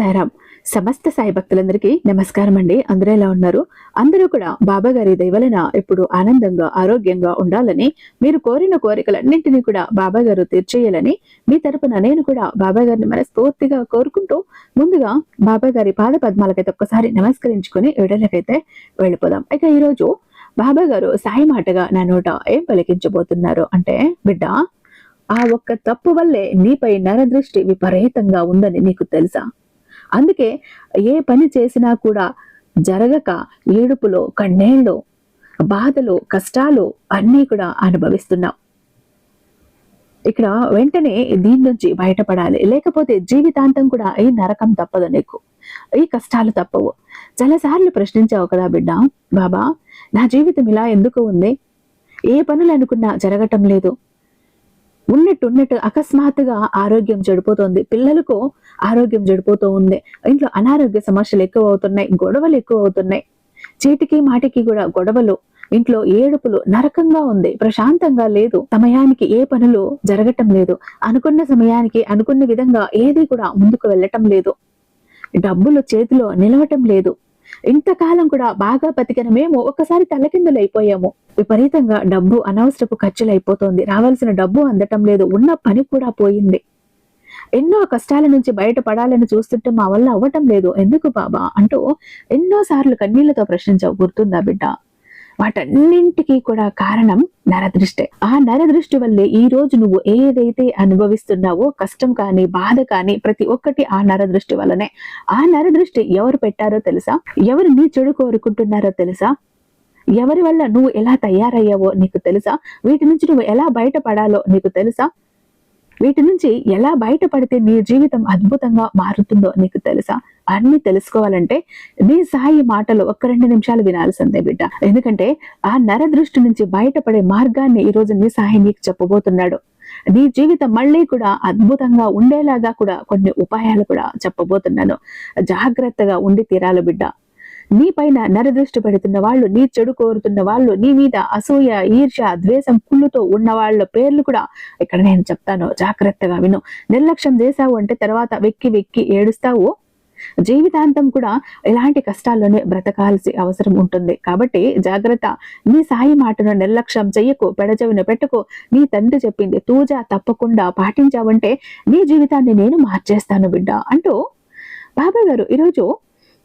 సాయిరాం. సమస్త సాయి భక్తులందరికీ నమస్కారం అండి. అందరూ ఎలా ఉన్నారు? అందరూ కూడా బాబా గారి దయ వలన ఇప్పుడు ఆనందంగా ఆరోగ్యంగా ఉండాలని, మీరు కోరిన కోరికలన్నింటినీ కూడా బాబా గారు తీర్చేయాలని మీ తరపున నేను కూడా బాబా గారిని మనస్ఫూర్తిగా కోరుకుంటూ ముందుగా బాబా గారి పాద పద్మాలకైతే ఒక్కసారి నమస్కరించుకుని వీడియోలకైతే వెళ్ళిపోదాం. ఇక ఈరోజు బాబా గారు సాయి మాటగా నా నోట ఏం పలికించబోతున్నారు అంటే, బిడ్డ, ఆ ఒక్క తప్పు వల్లే నీపై నరదృష్టి విపరీతంగా ఉందని నీకు తెలుసా? అందుకే ఏ పని చేసినా కూడా జరగక ఏడుపులో కన్నీళ్ళు, బాధలు, కష్టాలు అన్నీ కూడా అనుభవిస్తున్నావు. ఇక్కడ వెంటనే దీని నుంచి బయటపడాలి, లేకపోతే జీవితాంతం కూడా ఈ నరకం తప్పదు, నీకు ఈ కష్టాలు తప్పవు. చాలాసార్లు ప్రశ్నించావు కదా బిడ్డ, బాబా నా జీవితం ఇలా ఎందుకు ఉంది, ఏ పనులు అనుకున్నా జరగటం లేదు, ఉన్నట్టు అకస్మాత్తుగా ఆరోగ్యం చెడిపోతుంది, పిల్లలకు ఆరోగ్యం చెడిపోతూ ఉంది, ఇంట్లో అనారోగ్య సమస్యలు ఎక్కువ అవుతున్నాయి, గొడవలు ఎక్కువ అవుతున్నాయి, చీటికి మాటికి కూడా గొడవలు, ఇంట్లో ఏడుపులు, నరకంగా ఉంది, ప్రశాంతంగా లేదు, సమయానికి ఏ పనులు జరగటం లేదు, అనుకున్న సమయానికి అనుకున్న విధంగా ఏది కూడా ముందుకు వెళ్ళటం లేదు, డబ్బులు చేతిలో నిలవటం లేదు, ఇంతకాలం కూడా బాగా బతికిన మేము ఒకసారి తలకిందులైపోయాము, విపరీతంగా డబ్బు అనవసరపు ఖర్చులు అయిపోతుంది, రావాల్సిన డబ్బు అందటం లేదు, ఉన్న పని కూడా పోయింది, ఎన్నో కష్టాల నుంచి బయటపడాలని చూస్తుంటే మా వల్ల అవ్వటం లేదు, ఎందుకు బాబా అంటూ ఎన్నోసార్లు కన్నీళ్లతో ప్రశ్నించావు, గుర్తుందా బిడ్డ? వాటన్నింటికీ కూడా కారణం నరదృష్టి. ఆ నరదృష్టి వల్లే ఈ రోజు నువ్వు ఏదైతే అనుభవిస్తున్నావో, కష్టం కానీ బాధ కానీ ప్రతి ఒక్కటి ఆ నరదృష్టి వల్లనే. ఆ నరదృష్టి ఎవరు పెట్టారో తెలుసా? ఎవరు నీ చెడు కోరుకుంటున్నారో తెలుసా? ఎవరి వల్ల నువ్వు ఎలా తయారయ్యావో నీకు తెలుసా? వీటి నుంచి నువ్వు ఎలా బయటపడాలో నీకు తెలుసా? వీటి నుంచి ఎలా బయటపడితే నీ జీవితం అద్భుతంగా మారుతుందో నీకు తెలుసా? అన్ని తెలుసుకోవాలంటే నీ సాయి మాటలు ఒక్క 2 నిమిషాలు వినాల్సిందే బిడ్డ. ఎందుకంటే ఆ నరదృష్టి నుంచి బయటపడే మార్గాన్ని ఈ రోజు నీ సాయి నీకు చెప్పబోతున్నాడు. నీ జీవితం మళ్ళీ కూడా అద్భుతంగా ఉండేలాగా కూడా కొన్ని ఉపాయాలు కూడా చెప్పబోతున్నాను. జాగ్రత్తగా ఉండి తీరాలి బిడ్డ. నీ పైన నరదృష్టి పెడుతున్న వాళ్ళు, నీ చెడు కోరుతున్న వాళ్ళు, నీ మీద అసూయ, ఈర్ష్య, ద్వేషం, కుళ్ళుతో ఉన్న వాళ్ళ పేర్లు కూడా ఇక్కడ నేను చెప్తాను, జాగ్రత్తగా విను. నిర్లక్ష్యం చేశావు అంటే తర్వాత వెక్కి వెక్కి ఏడుస్తావు, జీవితాంతం కూడా ఇలాంటి కష్టాల్లోనే బ్రతకాల్సి అవసరం ఉంటుంది. కాబట్టి జాగ్రత్త. నీ సాయి మాటను నిర్లక్ష్యం చెయ్యకు, పెడచెవిన పెట్టుకో. నీ తండ్రి చెప్పింది తూజా తప్పకుండా పాటించావంటే నీ జీవితాన్ని నేను మార్చేస్తాను బిడ్డ అంటూ బాబా గారు ఈరోజు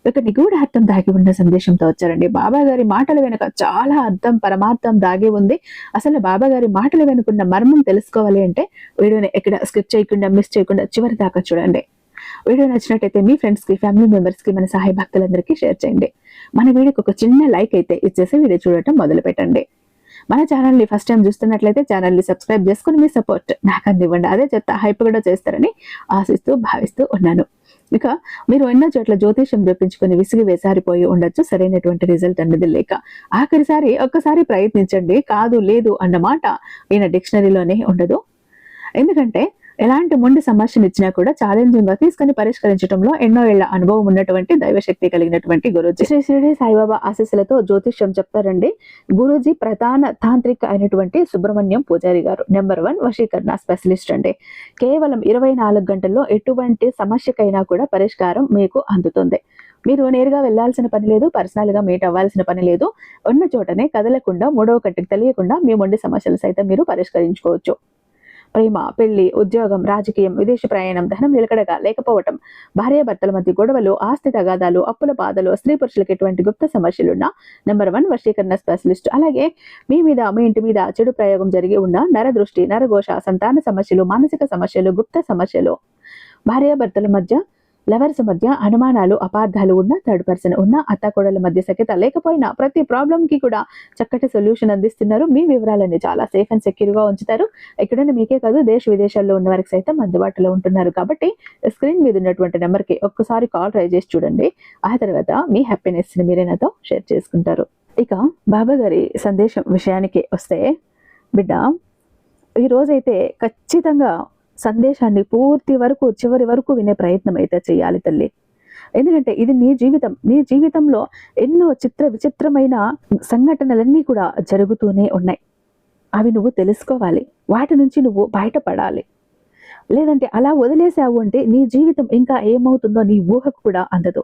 ఒక నిగూఢార్థం దాగి ఉన్న సందేశంతో వచ్చారండి. బాబా గారి మాటల వెనుక చాలా అర్థం, పరమార్థం దాగి ఉంది. అసలు బాబా గారి మాటల వెనుకున్న మర్మం తెలుసుకోవాలి అంటే వీడియోని ఎక్కడ స్కిప్ చేయకుండా, మిస్ చేయకుండా చివరి దాకా చూడండి. వీడియో నచ్చినట్టయితే మీ ఫ్రెండ్స్ కి, ఫ్యామిలీ మెంబర్స్ కి, మన సాయి భక్తులందరికీ షేర్ చేయండి. మన వీడియోకి ఒక చిన్న లైక్ అయితే ఇచ్చేసి వీడియో చూడటం మొదలు పెట్టండి. మన ఛానల్ని ఫస్ట్ టైం చూస్తున్నట్లయితే ఛానల్ని సబ్స్క్రైబ్ చేసుకుని మీ సపోర్ట్ నాకు అందివ్వండి. అదే చెత్త హైప్ కూడా చేస్తారని ఆశిస్తూ భావిస్తూ ఉన్నాను. ఇక మీరు ఎన్నో చోట్ల జ్యోతిష్యం జపించుకుని విసిగి వేసారిపోయి ఉండొచ్చు, సరైనటువంటి రిజల్ట్ అన్నది లేక. ఆఖరిసారి ఒక్కసారి ప్రయత్నించండి, కాదు లేదు అన్నమాట ఈయన డిక్షనరీలోనే ఉండదు. ఎందుకంటే ఎలాంటి మొండి సమస్యను ఇచ్చినా కూడా ఛాలెంజింగ్ గా తీసుకుని పరిష్కరించడంలో ఎన్నో ఏళ్ల అనుభవం ఉన్నటువంటి దైవశక్తి కలిగినటువంటి గురూజీ శ్రీ షిరిడి సాయిబాబా ఆశీస్సులతో జ్యోతిష్యం చెప్తారండి. గురూజీ ప్రధాన తాంత్రిక అయినటువంటి సుబ్రహ్మణ్యం పూజారి గారు నెంబర్ 1 వశీకరణ స్పెషలిస్ట్ అండి. కేవలం 24 గంటల్లో ఎటువంటి సమస్యకైనా కూడా పరిష్కారం మీకు అందుతుంది. మీరు నేరుగా వెళ్లాల్సిన పని లేదు, పర్సనల్ గా మీట్ అవ్వాల్సిన పని లేదు. ఉన్న చోటనే కదలకుండా, మూడవ కంటికి తెలియకుండా మీ మొండి సమస్యలు సైతం మీరు పరిష్కరించుకోవచ్చు. ప్రేమ, పెళ్లి, ఉద్యోగం, రాజకీయం, విదేశ ప్రయాణం, ధనం నిలకడగా లేకపోవటం, భార్యాభర్తల మధ్య గొడవలు, ఆస్తి తగాదాలు, అప్పుల బాధలు, స్త్రీ పురుషులకు ఎటువంటి గుప్త సమస్యలున్నా నెంబర్ 1 వశీకరణ స్పెషలిస్ట్. అలాగే మీ మీద, మీ ఇంటి మీద చెడు ప్రయోగం జరిగి ఉన్న నరదృష్టి, నరఘోష, సంతాన సమస్యలు, మానసిక సమస్యలు, గుప్త సమస్యలు, భార్యాభర్తల మధ్య, లవర్స్ మధ్య అనుమానాలు, అపార్థాలు ఉన్న, థర్డ్ పర్సన్ ఉన్న, అత్తాకోడల మధ్య సఖ్యత లేకపోయినా ప్రతి ప్రాబ్లం కి కూడా చక్కటి సొల్యూషన్ అందిస్తున్నారు. మీ వివరాలన్నీ చాలా సేఫ్ అండ్ సెక్యూర్ గా ఉంచుతారు. ఎక్కడైనా మీకే కాదు, దేశ విదేశాల్లో ఉన్న వారికి సైతం అందుబాటులో ఉంటున్నారు. కాబట్టి స్క్రీన్ మీద ఉన్నటువంటి నెంబర్ కి ఒక్కసారి కాల్ ట్రై చేసి చూడండి. ఆ తర్వాత మీ హ్యాపీనెస్ ని మీరే నాతో షేర్ చేసుకుంటారు. ఇక బాబా గారి సందేశం విషయానికి వస్తే, బిడ్డ, ఈ రోజైతే ఖచ్చితంగా సందేశాన్ని పూర్తి వరకు, చివరి వరకు వినే ప్రయత్నం అయితే చేయాలి తల్లి. ఎందుకంటే ఇది నీ జీవితం. నీ జీవితంలో ఎన్నో విచిత్రమైన సంఘటనలన్నీ కూడా జరుగుతూనే ఉన్నాయి. అవి నువ్వు తెలుసుకోవాలి, వాటి నుంచి నువ్వు బయటపడాలి. లేదంటే అలా వదిలేసావు అంటే నీ జీవితం ఇంకా ఏమవుతుందో నీ ఊహకు కూడా అందదు.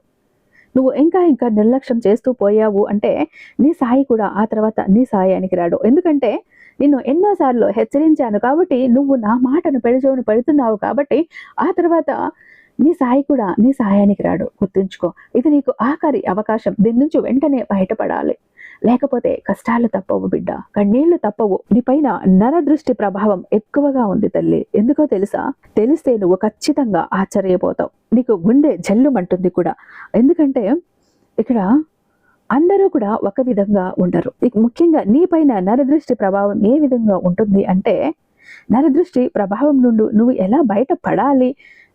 నువ్వు ఇంకా ఇంకా నిర్లక్ష్యం చేస్తూ పోయావు అంటే నీ సాయి కూడా ఆ తర్వాత నీ సాయానికి రాడు. ఎందుకంటే నిన్ను ఎన్నో సార్లు హెచ్చరించాను కాబట్టి నువ్వు నా మాటను పెడచెవిన పెడుతున్నావు కాబట్టి ఆ తర్వాత నీ సాయి కూడా నీ సాయానికి రాడు. గుర్తుంచుకో, ఇది నీకు ఆఖరి అవకాశం. దీని నుంచి వెంటనే బయటపడాలి. లేకపోతే కష్టాలు తప్పవు బిడ్డ, కన్నీళ్లు తప్పవు. నీపైన నరదృష్టి ప్రభావం ఎక్కువగా ఉంది తల్లి. ఎందుకో తెలుసా? తెలిస్తే నువ్వు ఖచ్చితంగా ఆశ్చర్యపోతావు. నీకు గుండె జల్లుమంటుంది కూడా. ఎందుకంటే ఇక్కడ అందరూ కూడా ఒక విధంగా ఉండరు. ముఖ్యంగా నీపైన నరదృష్టి ప్రభావం ఏ విధంగా ఉంటుంది అంటే, నరదృష్టి ప్రభావం నుండి నువ్వు ఎలా బయటపడాలి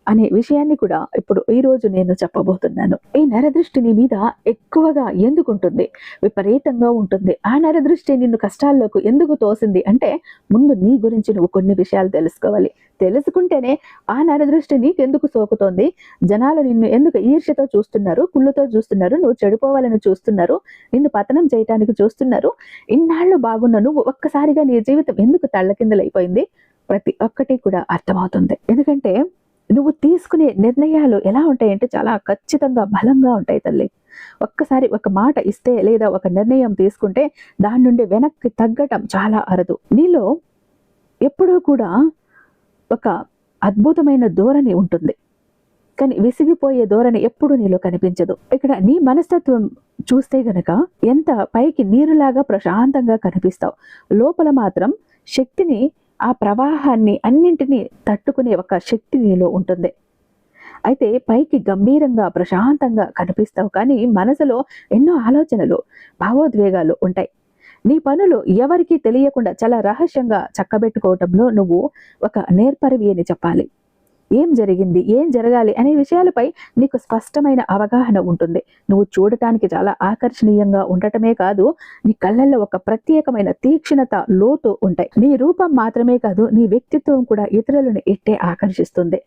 అనే విషయాన్ని కూడా ఇప్పుడు ఈ రోజు నేను చెప్పబోతున్నాను. ఈ నరదృష్టి నీ మీద ఎక్కువగా ఎందుకు ఉంటుంది? విపరీతంగా ఉంటుంది. ఆ నరదృష్టి నిన్ను కష్టాల్లోకి ఎందుకు తోసింది అంటే, ముందు నీ గురించి నువ్వు కొన్ని విషయాలు తెలుసుకోవాలి. తెలుసుకుంటేనే ఆ నరదృష్టి నీకెందుకు సోకుతోంది, జనాలు నిన్ను ఎందుకు ఈర్ష్యతో చూస్తున్నారు, కుళ్ళుతో చూస్తున్నారు, నువ్వు చెడిపోవాలని చూస్తున్నారు, నిన్ను పతనం చేయటానికి చూస్తున్నారు, ఇన్నాళ్ళు బాగున్న నువ్వు ఒక్కసారిగా నీ జీవితం ఎందుకు తల్లకిందలైపోయింది, ప్రతి ఒక్కటి కూడా అర్థమవుతుంది. ఎందుకంటే నువ్వు తీసుకునే నిర్ణయాలు ఎలా ఉంటాయంటే చాలా ఖచ్చితంగా బలంగా ఉంటాయి తల్లి. ఒక్కసారి ఒక మాట ఇస్తే లేదా ఒక నిర్ణయం తీసుకుంటే దాని నుండి వెనక్కి తగ్గటం చాలా అరుదు. నీలో ఎప్పుడూ కూడా ఒక అద్భుతమైన ధోరణి ఉంటుంది, కానీ విసిగిపోయే ధోరణి ఎప్పుడు నీలో కనిపించదు. ఇక్కడ నీ మనస్తత్వం చూస్తే గనక ఎంత పైకి నీరులాగా ప్రశాంతంగా కనిపిస్తావు, లోపల మాత్రం శక్తిని, ఆ ప్రవాహాన్ని అన్నింటినీ తట్టుకునే ఒక శక్తి నీలో ఉంటుంది. అయితే పైకి గంభీరంగా ప్రశాంతంగా కనిపిస్తావు, కానీ మనసులో ఎన్నో ఆలోచనలు, భావోద్వేగాలు ఉంటాయి. నీ పనులు ఎవరికీ తెలియకుండా చాలా రహస్యంగా చక్కబెట్టుకోవటంలో నువ్వు ఒక నేర్పరివి అని చెప్పాలి. ఏం జరిగింది, ఏం జరగాలి అనే విషయాలపై నీకు స్పష్టమైన అవగాహన ఉంటుంది. నువ్వు చూడటానికి చాలా ఆకర్షణీయంగా ఉండటమే కాదు, నీ కళ్ళల్లో ఒక ప్రత్యేకమైన తీక్షణత, లోతు ఉంటాయి. నీ రూపం మాత్రమే కాదు, నీ వ్యక్తిత్వం కూడా ఇతరులను ఎట్టే ఆకర్షిస్తుంది.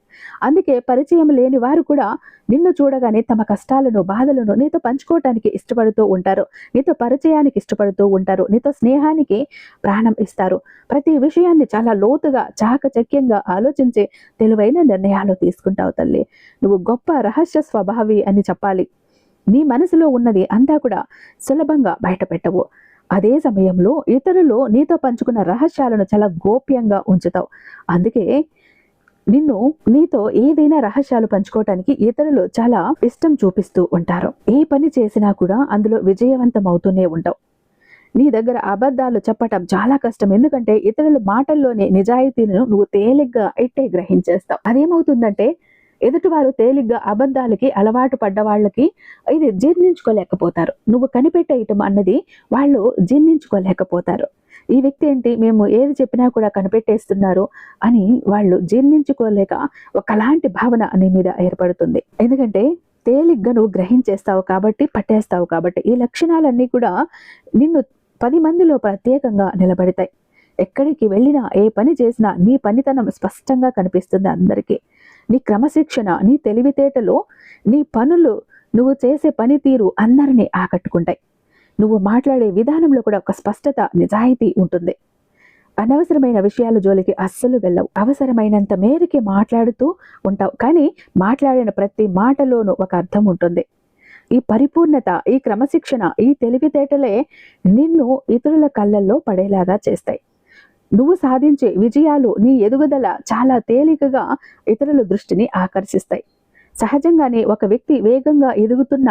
అందుకే పరిచయం లేని వారు కూడా నిన్ను చూడగానే తమ కష్టాలను, బాధలను నీతో పంచుకోవటానికి ఇష్టపడుతూ ఉంటారు, నీతో పరిచయానికి ఇష్టపడుతూ ఉంటారు, నీతో స్నేహానికి ప్రాణం ఇస్తారు. ప్రతి విషయాన్ని చాలా లోతుగా, చాకచక్యంగా ఆలోచించి తెలివైన నిర్ణయాలు తీసుకుంటావు తల్లి. నువ్వు గొప్ప రహస్య స్వభావి అని చెప్పాలి. నీ మనసులో ఉన్నది అంతా కూడా సులభంగా బయట పెట్టవు. అదే సమయంలో ఇతరులు నీతో పంచుకున్న రహస్యాలను చాలా గోప్యంగా ఉంచుతావు. అందుకే నీతో ఏదైనా రహస్యాలు పంచుకోవటానికి ఇతరులు చాలా ఇష్టం చూపిస్తూ ఉంటారు. ఏ పని చేసినా కూడా అందులో విజయవంతం అవుతూనే ఉంటావు. నీ దగ్గర అబద్ధాలు చెప్పటం చాలా కష్టం. ఎందుకంటే ఇతరుల మాటల్లోనే నిజాయితీలను నువ్వు తేలిగ్గా ఇట్టే గ్రహించేస్తావు. అదేమవుతుందంటే ఎదుటివారు తేలిగ్గా అబద్ధాలకి అలవాటు పడ్డ వాళ్ళకి ఇది జీర్ణించుకోలేకపోతారు. నువ్వు కనిపెట్టేయటం అన్నది వాళ్ళు జీర్ణించుకోలేకపోతారు. ఈ వ్యక్తి ఏంటి, మేము ఏది చెప్పినా కూడా కనిపెట్టేస్తున్నారు అని వాళ్ళు జీర్ణించుకోలేక ఒకలాంటి భావన నీ మీద ఏర్పడుతుంది. ఎందుకంటే తేలిగ్గా నువ్వు గ్రహించేస్తావు కాబట్టి, పట్టేస్తావు కాబట్టి. ఈ లక్షణాలన్నీ కూడా నిన్ను 10 మందిలో ప్రత్యేకంగా నిలబడతాయి. ఎక్కడికి వెళ్ళినా, ఏ పని చేసినా నీ పనితనం స్పష్టంగా కనిపిస్తుంది అందరికీ. నీ క్రమశిక్షణ, నీ తెలివితేటలు, నీ పనులు, నువ్వు చేసే పనితీరు అందరినీ ఆకట్టుకుంటాయి. నువ్వు మాట్లాడే విధానంలో కూడా ఒక స్పష్టత, నిజాయితీ ఉంటుంది. అనవసరమైన విషయాల జోలికి అస్సలు వెళ్ళవు. అవసరమైనంత మేరకి మాట్లాడుతూ ఉంటావు, కానీ మాట్లాడిన ప్రతి మాటలోనూ ఒక అర్థం ఉంటుంది. ఈ పరిపూర్ణత, ఈ క్రమశిక్షణ, ఈ తెలివితేటలే నిన్ను ఇతరుల కళ్ళల్లో పడేలాగా చేస్తాయి. నువ్వు సాధించే విజయాలు, నీ ఎదుగుదల చాలా తేలికగా ఇతరుల దృష్టిని ఆకర్షిస్తాయి. సహజంగానే ఒక వ్యక్తి వేగంగా ఎదుగుతున్న,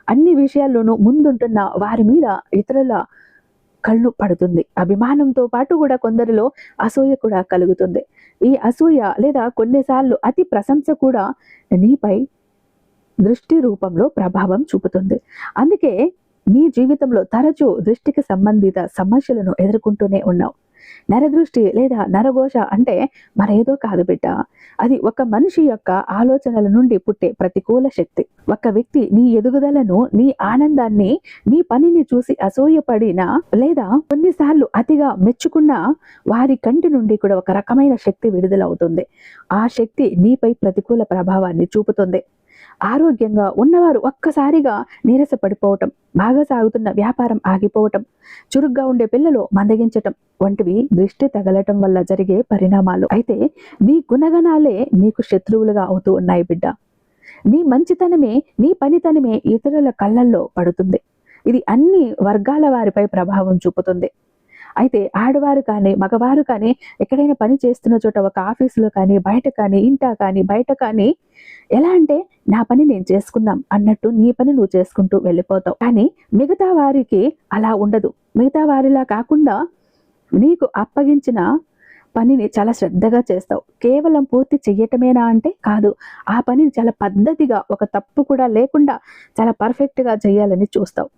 అన్ని విషయాల్లోనూ ముందుంటున్న వారి మీద ఇతరుల కళ్ళు పడుతుంది. అభిమానంతో పాటు కూడా కొందరిలో అసూయ కూడా కలుగుతుంది. ఈ అసూయ లేదా కొన్నిసార్లు అతి ప్రశంస కూడా నీపై దృష్టి రూపంలో ప్రభావం చూపుతుంది. అందుకే నీ జీవితంలో తరచూ దృష్టికి సంబంధిత సమస్యలను ఎదుర్కొంటూనే ఉన్నావు. నరదృష్టి లేదా నరఘోష అంటే మరేదో కాదు బిడ్డ. అది ఒక మనిషి యొక్క ఆలోచనల నుండి పుట్టే ప్రతికూల శక్తి. ఒక వ్యక్తి నీ ఎదుగుదలను, నీ ఆనందాన్ని, నీ పనిని చూసి అసూయపడినా లేదా కొన్నిసార్లు అతిగా మెచ్చుకున్న వారి కంటి నుండి కూడా ఒక రకమైన శక్తి విడుదలవుతుంది. ఆ శక్తి నీపై ప్రతికూల ప్రభావాన్ని చూపుతుంది. ఆరోగ్యంగా ఉన్నవారు ఒక్కసారిగా నీరసపడిపోవటం, బాగా సాగుతున్న వ్యాపారం ఆగిపోవటం, చురుగ్గా ఉండే పిల్లలు మందగించటం వంటివి దృష్టి తగలటం వల్ల జరిగే పరిణామాలు. అయితే నీ గుణగణాలే నీకు శత్రువులుగా అవుతూ ఉన్నాయి బిడ్డ. నీ మంచితనమే, నీ పనితనమే ఇతరుల కళ్ళల్లో పడుతుంది. ఇది అన్ని వర్గాల వారిపై ప్రభావం చూపుతుంది. అయితే ఆడవారు కానీ మగవారు కానీ ఎక్కడైనా పని చేస్తున్న చోట, ఒక ఆఫీసులో కానీ, బయట కానీ, ఇంట కానీ, బయట కానీ, ఎలా అంటే నా పని నేను చేసుకుందాం అన్నట్టు నీ పని నువ్వు చేసుకుంటూ వెళ్ళిపోతావు. కానీ మిగతా వారికి అలా ఉండదు. మిగతా వారిలా కాకుండా నీకు అప్పగించిన పనిని చాలా శ్రద్ధగా చేస్తావు. కేవలం పూర్తి చెయ్యటమేనా అంటే కాదు, ఆ పనిని చాలా పద్ధతిగా, ఒక తప్పు కూడా లేకుండా చాలా పర్ఫెక్ట్గా చేయాలని చూస్తావు.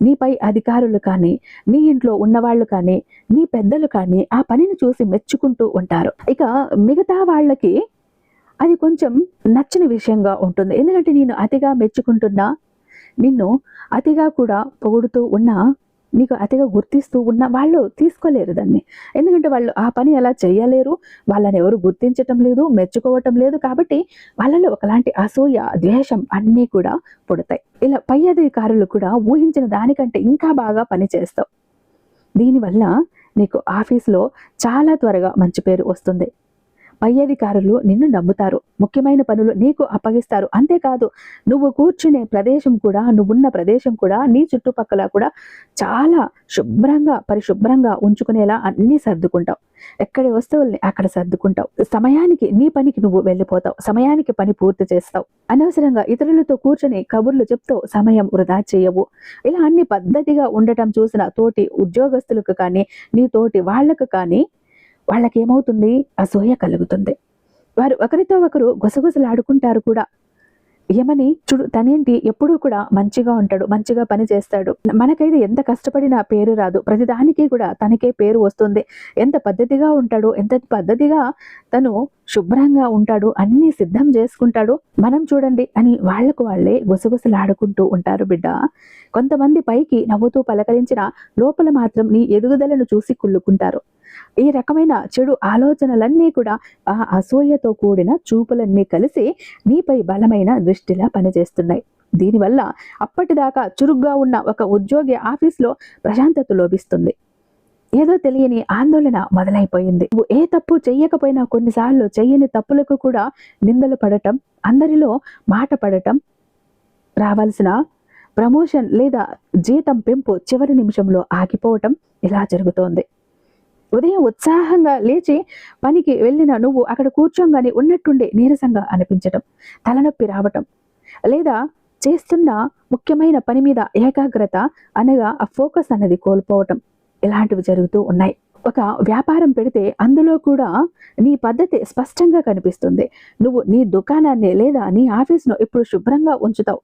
నీపై అధికారులు కానీ, నీ ఇంట్లో ఉన్నవాళ్ళు కానీ, నీ పెద్దలు కానీ ఆ పనిని చూసి మెచ్చుకుంటూ ఉంటారు. ఇక మిగతా వాళ్ళకి అది కొంచెం నచ్చని విషయంగా ఉంటుంది. ఎందుకంటే నేను అతిగా మెచ్చుకుంటున్నా, నిన్ను అతిగా కూడా పొగుడుతూ ఉన్నా, నీకు అతిగా గుర్తిస్తూ ఉన్నా వాళ్ళు తీసుకోలేరు దాన్ని. ఎందుకంటే వాళ్ళు ఆ పని ఎలా చేయలేరు, వాళ్ళని ఎవరు గుర్తించటం లేదు, మెచ్చుకోవటం లేదు. కాబట్టి వాళ్ళలో ఒకలాంటి అసూయ, ద్వేషం అన్నీ కూడా పుడతాయి. ఇలా పై అధికారులు కూడా ఊహించిన దానికంటే ఇంకా బాగా పని చేస్తావు. దీనివల్ల నీకు ఆఫీస్లో చాలా త్వరగా మంచి పేరు వస్తుంది. పై అధికారులు నిన్ను నమ్ముతారు, ముఖ్యమైన పనులు నీకు అప్పగిస్తారు. అంతేకాదు, నువ్వు కూర్చునే ప్రదేశం కూడా, నువ్వున్న ప్రదేశం కూడా, నీ చుట్టుపక్కల కూడా చాలా శుభ్రంగా, పరిశుభ్రంగా ఉంచుకునేలా అన్నీ సర్దుకుంటావు. ఎక్కడి వస్తువుల్ని అక్కడ సర్దుకుంటావు. సమయానికి నీ పనికి నువ్వు వెళ్ళిపోతావు, సమయానికి పని పూర్తి చేస్తావు. అనవసరంగా ఇతరులతో కూర్చొని కబుర్లు చెప్తూ సమయం వృధా చేయవు. ఇలా అన్ని పద్ధతిగా ఉండటం చూసిన తోటి ఉద్యోగస్తులకు కానీ, నీ తోటి వాళ్లకు కానీ వాళ్ళకి ఏమవుతుంది, అసూయ కలుగుతుంది. వారు ఒకరితో ఒకరు గుసగుసలాడుకుంటారు కూడా. ఏమని, చూడు తనేంటి ఎప్పుడూ కూడా మంచిగా ఉంటాడు, మంచిగా పని చేస్తాడు, మనకైతే ఎంత కష్టపడినా పేరు రాదు, ప్రతిదానికి కూడా తనకే పేరు వస్తుంది, ఎంత పద్ధతిగా ఉంటాడు, ఎంత పద్ధతిగా తను శుభ్రంగా ఉంటాడు, అన్నీ సిద్ధం చేసుకుంటాడు, మనం చూడండి అని వాళ్లకు వాళ్ళే గుసగుసలాడుకుంటూ ఉంటారు బిడ్డ. కొంతమంది పైకి నవ్వుతూ పలకరించిన లోపల మాత్రం నీ ఎదుగుదలను చూసి కుళ్ళుకుంటారు. ఈ రకమైన చెడు ఆలోచనలన్నీ కూడా, ఆ అసూయతో కూడిన చూపులన్నీ కలిసి నీపై బలమైన దృష్టిలా పనిచేస్తున్నాయి. దీనివల్ల అప్పటిదాకా చురుగ్గా ఉన్న ఒక ఉద్యోగి ఆఫీస్లో ప్రశాంతత లోపిస్తుంది. ఏదో తెలియని ఆందోళన మొదలైపోయింది. నువ్వు ఏ తప్పు చెయ్యకపోయినా కొన్నిసార్లు చెయ్యని తప్పులకు కూడా నిందలు పడటం, అందరిలో మాట పడటం, రావాల్సిన ప్రమోషన్ లేదా జీతం పెంపు చివరి నిమిషంలో ఆగిపోవటం ఇలా జరుగుతోంది. ఉదయం ఉత్సాహంగా లేచి పనికి వెళ్ళిన నువ్వు అక్కడ కూర్చోగానే ఉన్నట్టుండే నీరసంగా అనిపించటం, తలనొప్పి రావటం, లేదా చేస్తున్న ముఖ్యమైన పని మీద ఏకాగ్రత అనగా ఆ ఫోకస్ అనేది కోల్పోవటం, ఇలాంటివి జరుగుతూ ఉన్నాయి. ఒక వ్యాపారం పెడితే అందులో కూడా నీ పద్ధతి స్పష్టంగా కనిపిస్తుంది. నువ్వు నీ దుకాణాన్ని లేదా నీ ఆఫీస్ను ఇప్పుడు శుభ్రంగా ఉంచుతావు.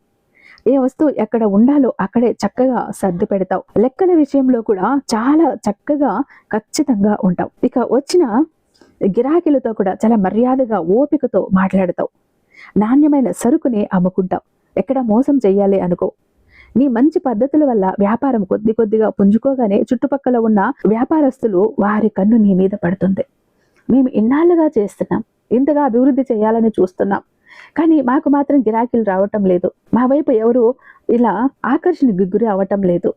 ఏ వస్తువు ఎక్కడ ఉండాలో అక్కడే చక్కగా సర్ది పెడతావు. లెక్కల విషయంలో కూడా చాలా చక్కగా ఖచ్చితంగా ఉంటావు. ఇక వచ్చిన గిరాకీలతో కూడా చాలా మర్యాదగా ఓపికతో మాట్లాడతావు. నాణ్యమైన సరుకుని అమ్ముకుంటావు. ఎక్కడ మోసం చెయ్యాలి అనుకో. నీ మంచి పద్ధతుల వల్ల వ్యాపారం కొద్ది కొద్దిగా పుంజుకోగానే చుట్టుపక్కల ఉన్న వ్యాపారస్తులు వారి కన్ను నీ మీద పడుతుంది. మేము ఇన్నాళ్ళుగా చేస్తున్నాం, ఇంతగా అభివృద్ధి చేయాలని చూస్తున్నాం, కానీ మాకు మాత్రం గిరాకీలు రావటం లేదు, మా వైపు ఎవరు ఇలా ఆకర్షణకు గురి అవ్వటం లేదు.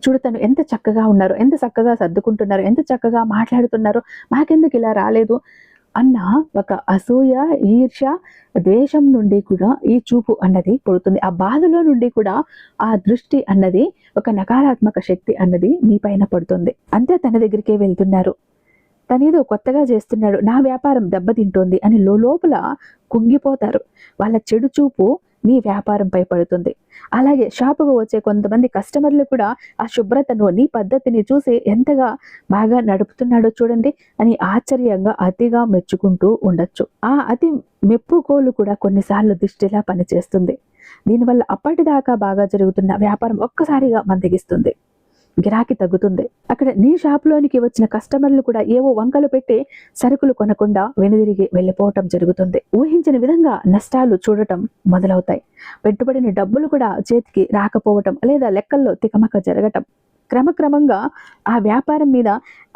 చూడు తను ఎంత చక్కగా ఉన్నారు, ఎంత చక్కగా సర్దుకుంటున్నారు, ఎంత చక్కగా మాట్లాడుతున్నారు, మాకెందుకు ఇలా రాలేదు అన్న ఒక అసూయ, ఈర్ష్య, ద్వేషం నుండి కూడా ఈ చూపు అన్నది పుడుతుంది. ఆ బాధలో నుండి కూడా ఆ దృష్టి అన్నది, ఒక నకారాత్మక శక్తి అన్నది నీ పైన పడుతుంది. అంతే తన దగ్గరికే వెళ్తున్నారు, తనేదో కొత్తగా చేస్తున్నాడు, నా వ్యాపారం దెబ్బతింటోంది అని లోపల కుంగిపోతారు. వాళ్ళ చెడు చూపు నీ వ్యాపారంపై పడుతుంది. అలాగే షాపుకు వచ్చే కొంతమంది కస్టమర్లు కూడా ఆ శుభ్రతను, నీ పద్ధతిని చూసి ఎంతగా బాగా నడుపుతున్నాడో చూడండి అని ఆశ్చర్యంగా అతిగా మెచ్చుకుంటూ ఉండొచ్చు. ఆ అతి మెప్పుకోలు కూడా కొన్నిసార్లు దిష్టిలా పనిచేస్తుంది. దీనివల్ల అప్పటిదాకా బాగా జరుగుతున్న వ్యాపారం ఒక్కసారిగా మందగిస్తుంది, గిరాకీ తగ్గుతుంది. అక్కడ నీ షాప్లోనికి వచ్చిన కస్టమర్లు కూడా ఏవో వంకలు పెట్టి సరుకులు కొనకుండా వెనుదిరిగి వెళ్ళిపోవటం జరుగుతుంది. ఊహించిన విధంగా నష్టాలు చూడటం మొదలవుతాయి. పెట్టుబడిన డబ్బులు కూడా చేతికి రాకపోవటం లేదా లెక్కల్లో తికమక జరగటం, క్రమక్రమంగా ఆ వ్యాపారం మీద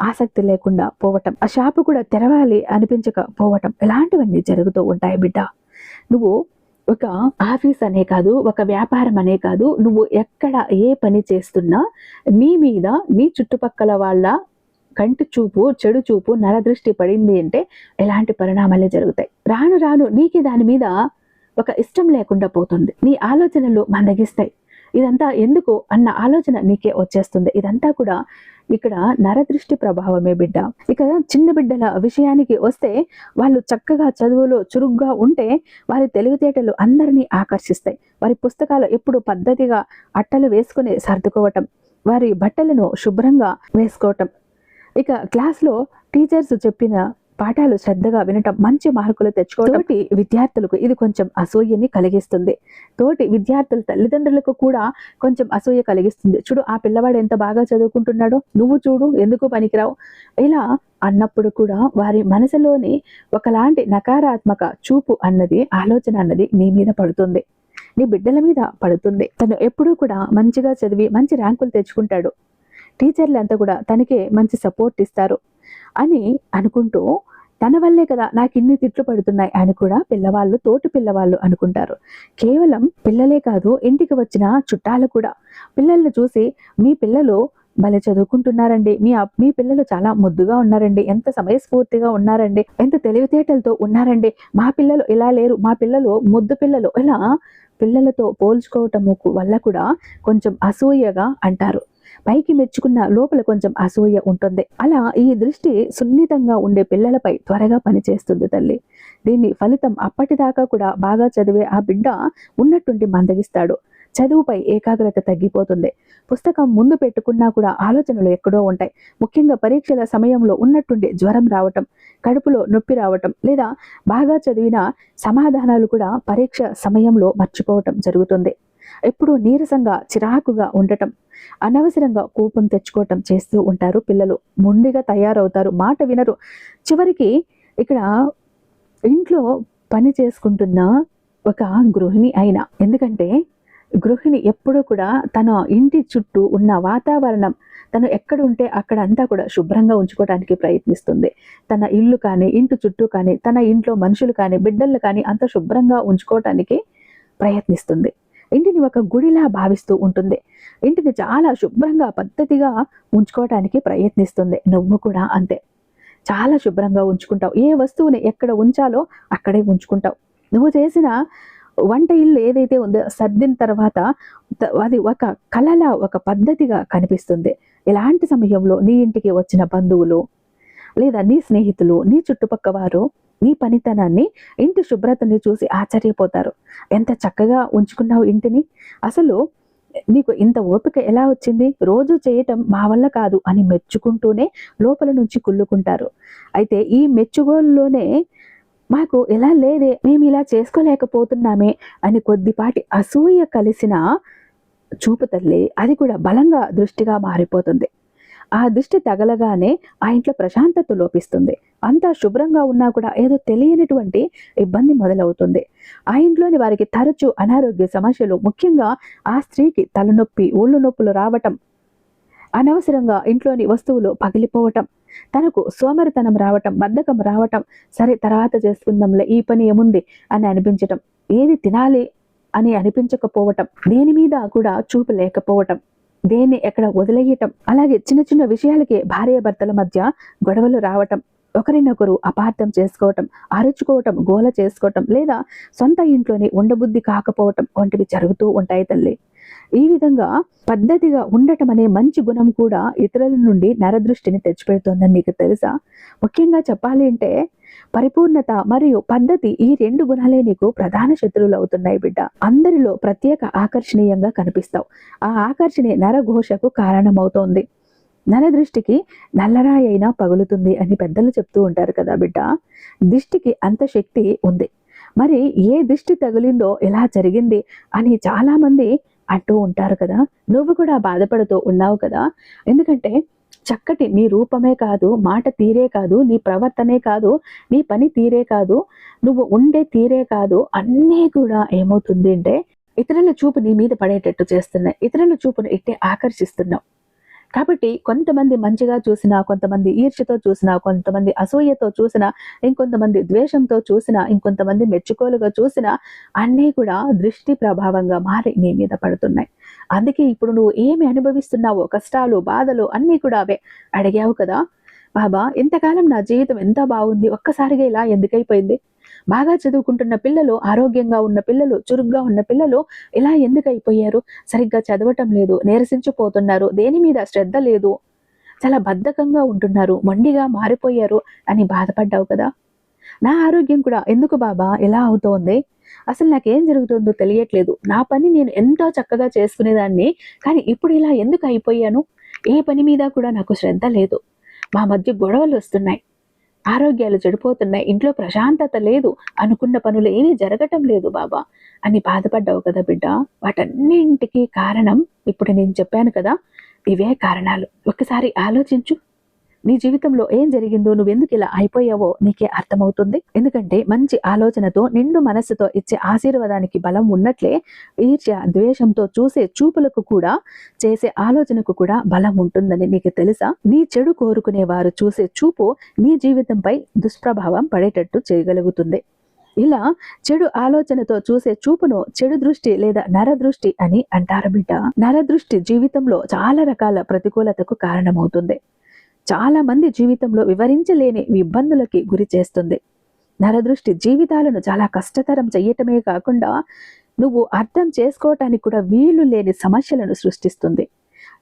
ఆసక్తి లేకుండా పోవటం, ఆ షాపు కూడా తెరవాలి అనిపించకపోవటం, ఇలాంటివన్నీ జరుగుతూ ఉంటాయి బిడ్డ. నువ్వు ఒక ఆఫీస్ అనే కాదు, ఒక వ్యాపారం అనే కాదు, నువ్వు ఎక్కడ ఏ పని చేస్తున్నా నీ మీద నీ చుట్టుపక్కల వాళ్ళ కంటి చూపు, చెడు చూపు, నరదృష్టి పడింది అంటే ఎలాంటి పరిణామాలే జరుగుతాయి. రాను రాను నీకే దాని మీద ఒక ఇష్టం లేకుండా పోతుంది. నీ ఆలోచనలు మందగిస్తాయి. ఇదంతా ఎందుకు అన్న ఆలోచన నీకే వచ్చేస్తుంది. ఇదంతా కూడా ఇక్కడ నరదృష్టి ప్రభావమే బిడ్డ. ఇక చిన్న బిడ్డల విషయానికి వస్తే, వాళ్ళు చక్కగా చదువులో చురుగ్గా ఉంటే వారి తెలివితేటలు అందరినీ ఆకర్షిస్తాయి. వారి పుస్తకాలు ఎప్పుడు పద్ధతిగా అట్టలు వేసుకుని సర్దుకోవటం, వారి బట్టలను శుభ్రంగా వేసుకోవటం, ఇక క్లాస్లో టీచర్స్ చెప్పిన పాఠాలు శ్రద్ధగా వినటం, మంచి మార్కులు తెచ్చుకోవటం. తోటి విద్యార్థులకు ఇది కొంచెం అసూయని కలిగిస్తుంది. తోటి విద్యార్థుల తల్లిదండ్రులకు కూడా కొంచెం అసూయ కలిగిస్తుంది. చూడు ఆ పిల్లవాడు ఎంత బాగా చదువుకుంటున్నాడో, నువ్వు చూడు ఎందుకు పనికిరావు, ఇలా అన్నప్పుడు కూడా వారి మనసులోని ఒకలాంటి నకారాత్మక చూపు అన్నది, ఆలోచన అన్నది నీ మీద పడుతుంది, నీ బిడ్డల మీద పడుతుంది. తను ఎప్పుడూ కూడా మంచిగా చదివి మంచి ర్యాంకులు తెచ్చుకుంటాడు, టీచర్లు అంతా కూడా తనకే మంచి సపోర్ట్ ఇస్తారు అని అనుకుంటూ, తన వల్లే కదా నాకు ఇన్ని తిట్లు పడుతున్నాయి అని కూడా పిల్లవాళ్ళు, తోటి పిల్లవాళ్ళు అనుకుంటారు. కేవలం పిల్లలే కాదు, ఇంటికి వచ్చిన చుట్టాలు కూడా పిల్లల్ని చూసి మీ పిల్లలు భలే చదువుకుంటున్నారండి, మీ పిల్లలు చాలా ముద్దుగా ఉన్నారండి, ఎంత సమయస్ఫూర్తిగా ఉన్నారండి, ఎంత తెలివితేటలతో ఉన్నారండి, మా పిల్లలు ఇలా లేరు, మా పిల్లలు ముద్దు పిల్లలు, ఇలా పిల్లలతో పోల్చుకోవటము వల్ల కూడా కొంచెం అసూయగా అంటారు. పైకి మెచ్చుకున్న లోపల కొంచెం అసూయ ఉంటుంది. అలా ఈ దృష్టి సున్నితంగా ఉండే పిల్లలపై త్వరగా పనిచేస్తుంది తల్లి. దీని ఫలితం అప్పటిదాకా కూడా బాగా చదివే ఆ బిడ్డ ఉన్నట్టుండి మందగిస్తాడు. చదువుపై ఏకాగ్రత తగ్గిపోతుంది. పుస్తకం ముందు పెట్టుకున్నా కూడా ఆలోచనలు ఎక్కడో ఉంటాయి. ముఖ్యంగా పరీక్షల సమయంలో ఉన్నట్టుండి జ్వరం రావటం, కడుపులో నొప్పి రావటం, లేదా బాగా చదివిన సమాధానాలు కూడా పరీక్ష సమయంలో మర్చిపోవటం జరుగుతుంది. ఎప్పుడూ నీరసంగా, చిరాకుగా ఉండటం, అనవసరంగా కోపం తెచ్చుకోవటం చేస్తూ ఉంటారు పిల్లలు. మొండిగా తయారవుతారు, మాట వినరు. చివరికి ఇక్కడ ఇంట్లో పని చేసుకుంటున్న ఒక గృహిణి అయినా, ఎందుకంటే గృహిణి ఎప్పుడూ కూడా తన ఇంటి చుట్టూ ఉన్న వాతావరణం, తను ఎక్కడుంటే అక్కడ అంతా కూడా శుభ్రంగా ఉంచుకోవడానికి ప్రయత్నిస్తుంది. తన ఇల్లు కానీ, ఇంటి చుట్టూ కానీ, తన ఇంట్లో మనుషులు కానీ, బిడ్డలు కానీ అంత శుభ్రంగా ఉంచుకోవటానికి ప్రయత్నిస్తుంది. ఇంటిని ఒక గుడిలా భావిస్తూ ఉంటుంది. ఇంటిని చాలా శుభ్రంగా, పద్ధతిగా ఉంచుకోవటానికి ప్రయత్నిస్తుంది. నువ్వు కూడా అంతే, చాలా శుభ్రంగా ఉంచుకుంటావు. ఏ వస్తువుని ఎక్కడ ఉంచాలో అక్కడే ఉంచుకుంటావు. నువ్వు చేసిన వంట ఇల్లు ఏదైతే ఉందో సర్దిన తర్వాత అది ఒక కళలా, ఒక పద్ధతిగా కనిపిస్తుంది. ఇలాంటి సమయంలో నీ ఇంటికి వచ్చిన బంధువులు, లేదా నీ స్నేహితులు, నీ చుట్టుపక్క వారు నీ పనితనాన్ని, ఇంటి శుభ్రతని చూసి ఆశ్చర్యపోతారు. ఎంత చక్కగా ఉంచుకున్నావు ఇంటిని, అసలు నీకు ఇంత ఓపిక ఎలా వచ్చింది, రోజు చేయటం మా వల్ల కాదు అని మెచ్చుకుంటూనే లోపల నుంచి కుళ్ళుకుంటారు. అయితే ఈ మెచ్చుగోలులోనే మాకు ఎలా లేదే, మేము ఇలా చేసుకోలేకపోతున్నామే అని కొద్దిపాటి అసూయ కలిసిన చూపు తల్లి, అది కూడా బలంగా దృష్టిగా మారిపోతుంది. ఆ దృష్టి తగలగానే ఆ ఇంట్లో ప్రశాంతత లోపిస్తుంది. అంతా శుభ్రంగా ఉన్నా కూడా ఏదో తెలియనటువంటి ఇబ్బంది మొదలవుతుంది. ఆ ఇంట్లోని వారికి తరచూ అనారోగ్య సమస్యలు, ముఖ్యంగా ఆ స్త్రీకి తలనొప్పి, ఒళ్ళు నొప్పులు రావటం, అనవసరంగా ఇంట్లోని వస్తువులు పగిలిపోవటం, తనకు సోమరితనం రావటం, బద్ధకం రావటం, సరే తర్వాత చేసుకుందాంలే, ఈ పని ఏముంది అని అనిపించటం, ఏది తినాలి అని అనిపించకపోవటం, దేని మీద కూడా చూపు లేకపోవటం, దేన్ని ఎక్కడ వదిలేయటం, అలాగే చిన్న చిన్న విషయాలకి భార్యాభర్తల మధ్య గొడవలు రావటం, ఒకరినొకరు అపార్థం చేసుకోవటం, అరుచుకోవటం, గోల చేసుకోవటం, లేదా సొంత ఇంట్లోనే ఉండబుద్ధి కాకపోవటం వంటివి జరుగుతూ ఉంటాయి తల్లి. ఈ విధంగా పద్ధతిగా ఉండటం అనే మంచి గుణం కూడా ఇతరుల నుండి నరదృష్టిని తెచ్చిపెడుతోందని నీకు తెలుసా? ముఖ్యంగా చెప్పాలి అంటే పరిపూర్ణత మరియు పద్ధతి, ఈ రెండు గుణాలే నీకు ప్రధాన శత్రువులు అవుతున్నాయి బిడ్డ. అందరిలో ప్రత్యేక ఆకర్షణీయంగా కనిపిస్తావు. ఆ ఆకర్షణే నరఘోషకు కారణమవుతోంది. నరదృష్టికి నల్లరాయి అయినా పగులుతుంది అని పెద్దలు చెప్తూ ఉంటారు కదా బిడ్డ. దిష్టికి అంత శక్తి ఉంది. మరి ఏ దిష్టి తగిలిందో ఎలా జరిగింది అని చాలా మంది అంటూ ఉంటారు కదా. నువ్వు కూడా బాధపడుతూ ఉన్నావు కదా. ఎందుకంటే చక్కటి నీ రూపమే కాదు, మాట తీరే కాదు, నీ ప్రవర్తనే కాదు, నీ పని తీరే కాదు, నువ్వు ఉండే తీరే కాదు, అన్నీ కూడా ఏమవుతుంది అంటే ఇతరుల చూపు నీ మీద పడేటట్టు చేస్తున్నాయి. ఇతరుల చూపును ఇట్టే ఆకర్షిస్తున్నావు. కాబట్టి కొంతమంది మంచిగా చూసినా, కొంతమంది ఈర్ష్యతో చూసినా, కొంతమంది అసూయతో చూసినా, ఇంకొంతమంది ద్వేషంతో చూసినా, ఇంకొంతమంది మెచ్చుకోలుగా చూసినా అన్నీ కూడా దృష్టి ప్రభావంగా మారి నీ మీద పడుతున్నాయి. అందుకే ఇప్పుడు నువ్వు ఏమి అనుభవిస్తున్నావో కష్టాలు, బాధలు అన్నీ కూడా అవే. అడిగావు కదా, బాబా ఇంతకాలం నా జీవితం ఎంత బాగుంది, ఒక్కసారిగా ఇలా ఎందుకైపోయింది? బాగా చదువుకుంటున్న పిల్లలు, ఆరోగ్యంగా ఉన్న పిల్లలు, చురుగ్గా ఉన్న పిల్లలు ఇలా ఎందుకైపోయారు? సరిగ్గా చదవటం లేదు, నీరసించిపోతున్నారు, దేని మీద శ్రద్ధ లేదు, చాలా బద్ధకంగా ఉంటున్నారు, మొండిగా మారిపోయారు అని బాధపడ్డావు కదా. నా ఆరోగ్యం కూడా ఎందుకు బాబా ఇలా అవుతోంది? అసలు నాకేం జరుగుతుందో తెలియట్లేదు. నా పని నేను ఎంతో చక్కగా చేసుకునేదాన్ని, కానీ ఇప్పుడు ఇలా ఎందుకు అయిపోయాను? ఏ పని మీద కూడా నాకు శ్రద్ధ లేదు, మా మధ్య గొడవలు వస్తున్నాయి, ఆరోగ్యాలు చెడిపోతున్నాయి, ఇంట్లో ప్రశాంతత లేదు, అనుకున్న పనులు ఏమీ జరగటం లేదు బాబా అని బాధపడ్డావు కదా బిడ్డ. వాటన్నింటికీ కారణం ఇప్పుడు నేను చెప్పాను కదా, ఇవే కారణాలు. ఒక్కసారి ఆలోచించు, నీ జీవితంలో ఏం జరిగిందో, నువ్వెందుకు ఇలా అయిపోయావో నీకే అర్థమవుతుంది. ఎందుకంటే మంచి ఆలోచనతో, నిండు మనస్సుతో ఇచ్చే ఆశీర్వాదానికి బలం ఉన్నట్లే ఈర్ష్య, ద్వేషంతో చూసే చూపులకు కూడా, చేసే ఆలోచనకు కూడా బలం ఉంటుందని నీకు తెలుసా? నీ చెడు కోరుకునే వారు చూసే చూపు నీ జీవితంపై దుష్ప్రభావం పడేటట్టు చేయగలుగుతుంది. ఇలా చెడు ఆలోచనతో చూసే చూపును చెడు దృష్టి లేదా నరదృష్టి అని అంటారు బిడ్డ. నరదృష్టి జీవితంలో చాలా రకాల ప్రతికూలతకు కారణమవుతుంది. చాలా మంది జీవితంలో వివరించలేని ఇబ్బందులకి గురి చేస్తుంది. నరదృష్టి జీవితాలను చాలా కష్టతరం చెయ్యటమే కాకుండా నువ్వు అర్థం చేసుకోవటానికి కూడా వీలు లేని సమస్యలను సృష్టిస్తుంది.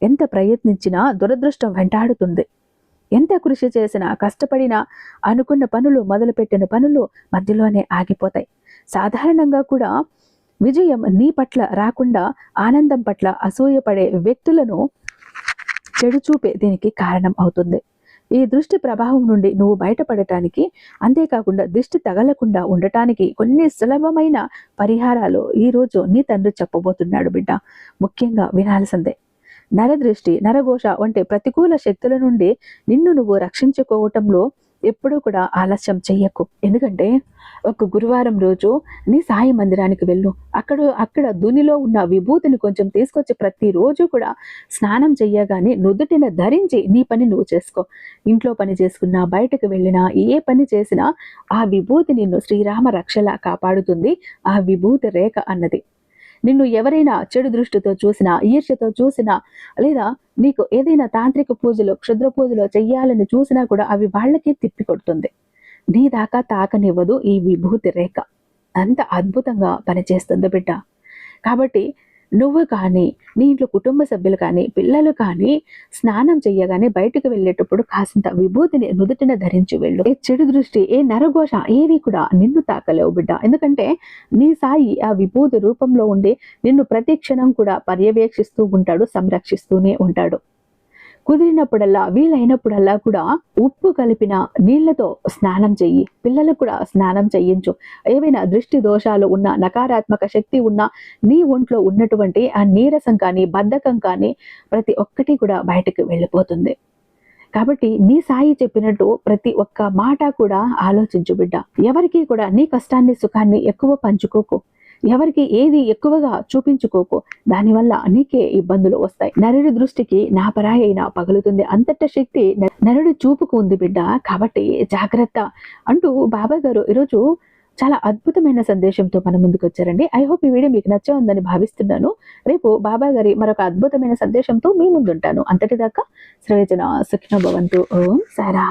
ఎంత ప్రయత్నించినా దురదృష్టం వెంటాడుతుంది. ఎంత కృషి చేసినా, కష్టపడినా అనుకున్న పనులు, మొదలుపెట్టిన పనులు మధ్యలోనే ఆగిపోతాయి. సాధారణంగా కూడా విజయం నీ పట్ల రాకుండా ఆనందం పట్ల అసూయపడే వ్యక్తులను చెడు చూపే దీనికి కారణం అవుతుంది. ఈ దృష్టి ప్రభావం నుండి నువ్వు బయటపడటానికి, అంతేకాకుండా దిష్టి తగలకుండా ఉండటానికి కొన్ని సులభమైన పరిహారాలు ఈరోజు నీ తండ్రి చెప్పబోతున్నాడు బిడ్డ. ముఖ్యంగా వినాల్సిందే. నరదృష్టి, నరఘోష వంటి ప్రతికూల శక్తుల నుండి నిన్ను నువ్వు రక్షించుకోవటంలో ఎప్పుడూ కూడా ఆలస్యం చెయ్యకు. ఎందుకంటే ఒక గురువారం రోజు నీ సాయి మందిరానికి వెళ్ళు. అక్కడ దునిలో ఉన్న విభూతిని కొంచెం తీసుకొచ్చి ప్రతిరోజు కూడా స్నానం చెయ్యగానే నుదుటిన ధరించి నీ పని నువ్వు చేసుకో. ఇంట్లో పని చేసుకున్నా, బయటకు వెళ్ళినా, ఏ పని చేసినా ఆ విభూతి నిన్ను శ్రీరామ రక్షలా కాపాడుతుంది. ఆ విభూతి రేఖ అన్నది నిన్ను ఎవరైనా చెడు దృష్టితో చూసినా, ఈర్ష్యతో చూసినా, లేదా నీకు ఏదైనా తాంత్రిక పూజలో, క్షుద్ర పూజలో చెయ్యాలని చూసినా కూడా అవి వాళ్ళకే తిప్పి కొడుతుంది. నీ దాకా తాకనివ్వదు ఈ విభూతి రేఖ. అంత అద్భుతంగా పనిచేస్తుంది బిడ్డ. కాబట్టి నువ్వు కానీ, నీ ఇంట్లో కుటుంబ సభ్యులు కానీ, పిల్లలు కానీ స్నానం చెయ్యగానే బయటకు వెళ్ళేటప్పుడు కాసింత విభూతిని నుదుటిన ధరించి వెళ్ళు. ఏ చెడు దృష్టి, ఏ నరఘోష ఏవి కూడా నిన్ను తాకలేవు బిడ్డ. ఎందుకంటే నీ సాయి ఆ విభూతి రూపంలో ఉండి నిన్ను ప్రతి క్షణం కూడా పర్యవేక్షిస్తూ ఉంటాడు, సంరక్షిస్తూనే ఉంటాడు. కుదిరినప్పుడల్లా, వీలైనప్పుడల్లా కూడా ఉప్పు కలిపిన నీళ్లతో స్నానం చెయ్యి. పిల్లలకు కూడా స్నానం చెయ్యించు. ఏవైనా దృష్టి దోషాలు ఉన్న, నకారాత్మక శక్తి ఉన్న, నీ ఒంట్లో ఉన్నటువంటి ఆ నీరసం కానీ, బద్ధకం కానీ ప్రతి ఒక్కటి కూడా బయటకు వెళ్ళిపోతుంది. కాబట్టి నీ సాయి చెప్పినట్టు ప్రతి ఒక్క మాట కూడా ఆలోచించు బిడ్డ. ఎవరికి కూడా నీ కష్టాన్ని, సుఖాన్ని ఎక్కువ పంచుకోకు. ఎవరికి ఏది ఎక్కువగా చూపించుకోకు. దానివల్ల నీకే ఇబ్బందులు వస్తాయి. నరుడి దృష్టికి నా పరాయి అయినా పగులుతుంది. అంతట శక్తి నరుడి చూపుకు ఉంది బిడ్డ. కాబట్టి జాగ్రత్త అంటూ బాబా గారు ఈరోజు చాలా అద్భుతమైన సందేశంతో మన ముందుకు వచ్చారండి. ఐ హోప్ ఈ వీడియో మీకు నచ్చే ఉందని భావిస్తున్నాను. రేపు బాబా గారి మరొక అద్భుతమైన సందేశంతో మీ ముందుంటాను. అంతటిదాకా సర్వేజన సుఖినో భవంతు. ఓం సారా.